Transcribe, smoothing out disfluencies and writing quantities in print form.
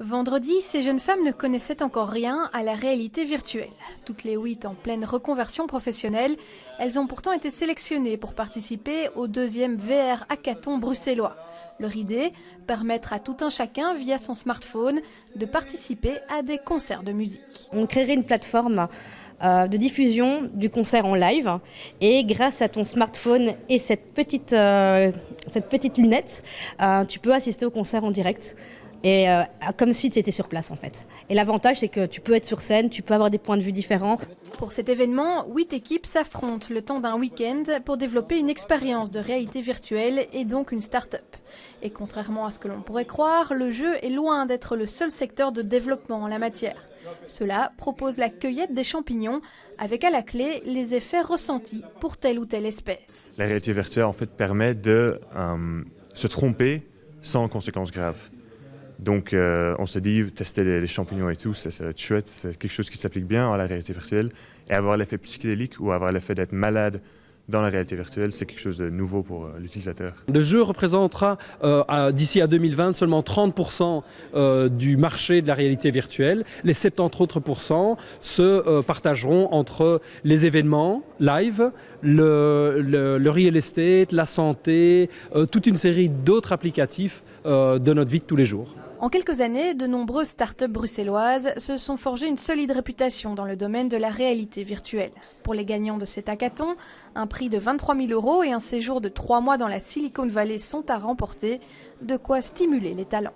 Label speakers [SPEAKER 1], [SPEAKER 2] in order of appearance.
[SPEAKER 1] Vendredi, ces jeunes femmes ne connaissaient encore rien à la réalité virtuelle. Toutes les 8 en pleine reconversion professionnelle, elles ont pourtant été sélectionnées pour participer au 2e VR Hackathon bruxellois. Leur idée, permettre à tout un chacun, via son smartphone, de participer à des concerts de musique.
[SPEAKER 2] On créerait une plateforme de diffusion du concert en live et grâce à ton smartphone et cette petite lunette, tu peux assister au concert en direct. Et comme si tu étais sur place en fait. Et l'avantage c'est que tu peux être sur scène, tu peux avoir des points de vue différents.
[SPEAKER 1] Pour cet événement, 8 équipes s'affrontent le temps d'un week-end pour développer une expérience de réalité virtuelle et donc une start-up. Et contrairement à ce que l'on pourrait croire, le jeu est loin d'être le seul secteur de développement en la matière. Cela propose la cueillette des champignons avec à la clé les effets ressentis pour telle ou telle espèce.
[SPEAKER 3] La réalité virtuelle en fait permet de se tromper sans conséquences graves. Donc on se dit, tester les champignons et tout, ça va être chouette, c'est quelque chose qui s'applique bien à la réalité virtuelle. Et avoir l'effet psychédélique ou avoir l'effet d'être malade dans la réalité virtuelle, c'est quelque chose de nouveau pour l'utilisateur.
[SPEAKER 4] Le jeu représentera d'ici à 2020 seulement 30% du marché de la réalité virtuelle. Les 70 autres % se partageront entre les événements live, le real estate, la santé, toute une série d'autres applicatifs de notre vie de tous les jours.
[SPEAKER 1] En quelques années, de nombreuses start-up bruxelloises se sont forgées une solide réputation dans le domaine de la réalité virtuelle. Pour les gagnants de cet hackathon, un prix de 23 000 € et un séjour de 3 mois dans la Silicon Valley sont à remporter, de quoi stimuler les talents.